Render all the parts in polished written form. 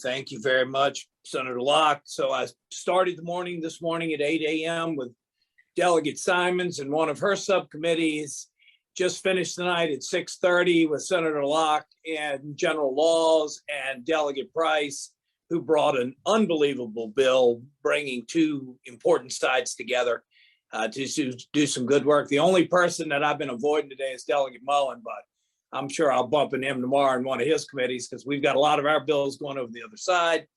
Thank you very much, Senator Locke. So I started the morning this morning at 8 a.m. with Delegate Simons and one of her subcommittees. Just finished the night at 6:30 with Senator Locke and General Laws and Delegate Price, who brought an unbelievable bill, bringing two important sides together to do some good work. The only person that I've been avoiding today is Delegate Mullen, but I'm sure I'll bump into him tomorrow in one of his committees because we've got a lot of our bills going over the other side.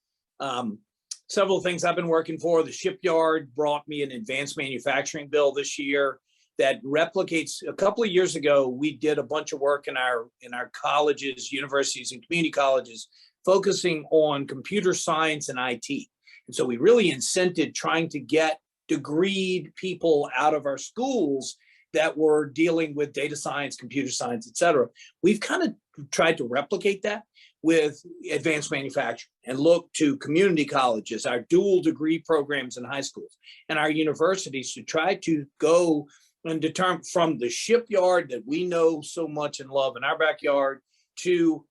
Several things I've been working for. The shipyard brought me an advanced manufacturing bill this year that replicates. A couple of years ago, we did a bunch of work in our colleges, universities, and community colleges, focusing on computer science and IT. And so we really incented trying to get degreed people out of our schools that were dealing with data science, computer science, et cetera. We've kind of tried to replicate that with advanced manufacturing and look to community colleges, our dual degree programs in high schools, and our universities to try to go and determine from the shipyard that we know so much and love in our backyard to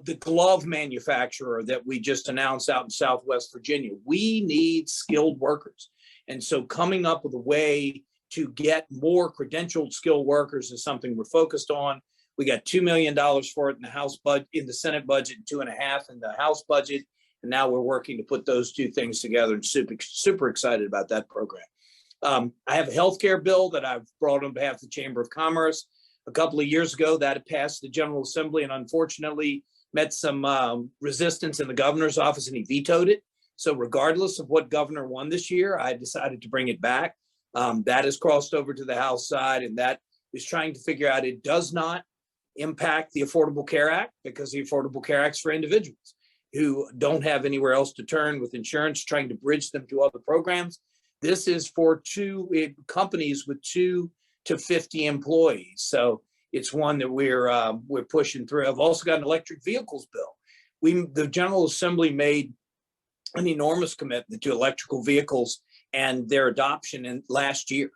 the glove manufacturer that we just announced out in Southwest Virginia. We need skilled workers. And so coming up with a way to get more credentialed skilled workers is something we're focused on. We got $2 million for it in the House budget, in the Senate budget, and $2.5 million in the House budget. And now we're working to put those two things together, and super excited about that program. I have a healthcare bill that I've brought on behalf of the Chamber of Commerce. A couple of years ago, that had passed the General Assembly and unfortunately met some resistance in the governor's office, and he vetoed it. So regardless of what governor won this year, I decided to bring it back. That has crossed over to the House side, and that is trying to figure out, it does not impact the Affordable Care Act because the Affordable Care Act is for individuals who don't have anywhere else to turn with insurance, trying to bridge them to other programs. This is for companies with 2 to 50 employees. So it's one that we're pushing through. I've also got an electric vehicles bill. The General Assembly made an enormous commitment to electrical vehicles and their adoption last year.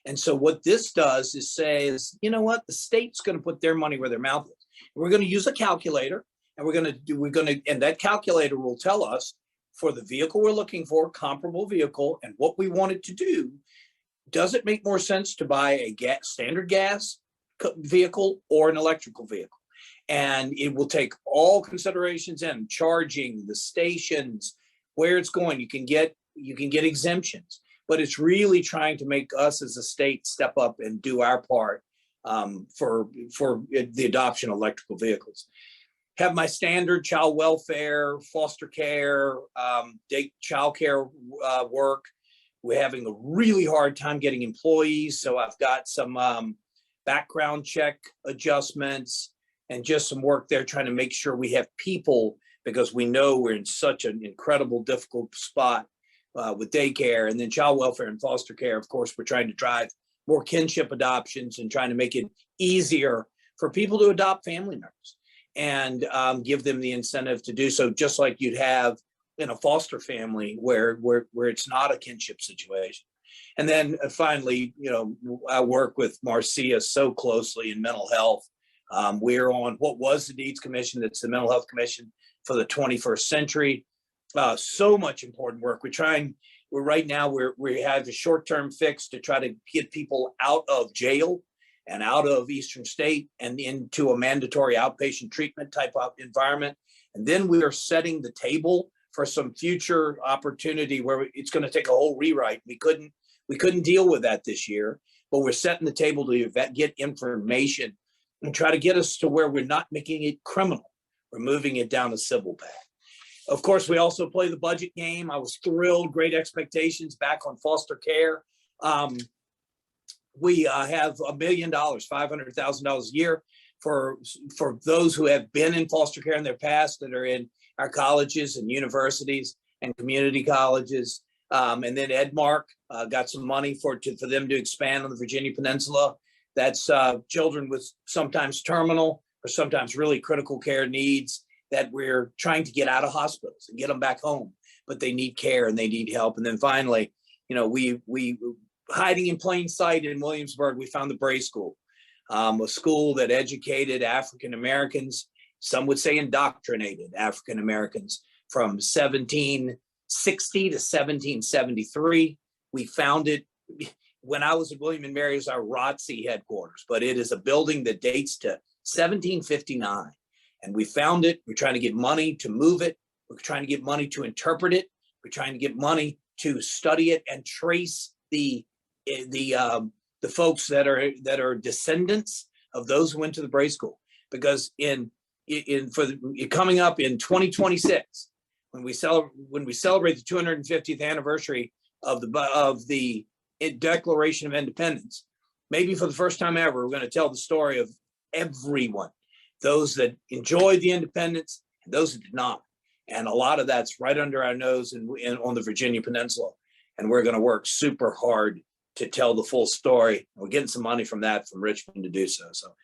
And so what this does is says, you know what, the state's going to put their money where their mouth is. We're going to use a calculator, and and that calculator will tell us for the vehicle we're looking for, comparable vehicle, and what we want it to do. Does it make more sense to buy a standard gas vehicle or an electrical vehicle? And it will take all considerations in charging, the stations, where it's going. You can get exemptions, but it's really trying to make us as a state step up and do our part for the adoption of electrical vehicles. Have my standard child welfare, foster care, child care work. We're having a really hard time getting employees, so I've got some background check adjustments and just some work there trying to make sure we have people, because we know we're in such an incredible, difficult spot with daycare. And then child welfare and foster care, of course, we're trying to drive more kinship adoptions and trying to make it easier for people to adopt family members and give them the incentive to do so, just like you'd have in a foster family where it's not a kinship situation. And then finally, I work with Marcia so closely in mental health. We're on what was the Needs Commission, that's the Mental Health Commission for the 21st century. So much important work. Right now we have a short-term fix to try to get people out of jail and out of Eastern State and into a mandatory outpatient treatment type of environment. And then we are setting the table for some future opportunity where it's going to take a whole rewrite. We couldn't deal with that this year, but we're setting the table to get information and try to get us to where we're not making it criminal. We're moving it down a civil path. Of course, we also play the budget game. I was thrilled, great expectations back on foster care. We have $1 million, $500,000 a year for those who have been in foster care in their past that are in our colleges and universities and community colleges. And then Edmark got some money for them to expand on the Virginia Peninsula. That's children with sometimes terminal or sometimes really critical care needs that we're trying to get out of hospitals and get them back home, but they need care and they need help. And then finally, we hiding in plain sight in Williamsburg, we found the Bray School, a school that educated African Americans, some would say indoctrinated African Americans, from 1760 to 1773. We found it when I was at William and Mary as our ROTC headquarters, but it is a building that dates to 1759. And we found it. We're trying to get money to move it. We're trying to get money to interpret it. We're trying to get money to study it and trace the folks that are descendants of those who went to the Bray School. Because coming up in 2026, when we celebrate the 250th anniversary of the Declaration of Independence, maybe for the first time ever, we're going to tell the story of everyone, those that enjoyed the independence and those that did not. And a lot of that's right under our nose and on the Virginia Peninsula. And we're going to work super hard to tell the full story. We're getting some money from Richmond to do so. So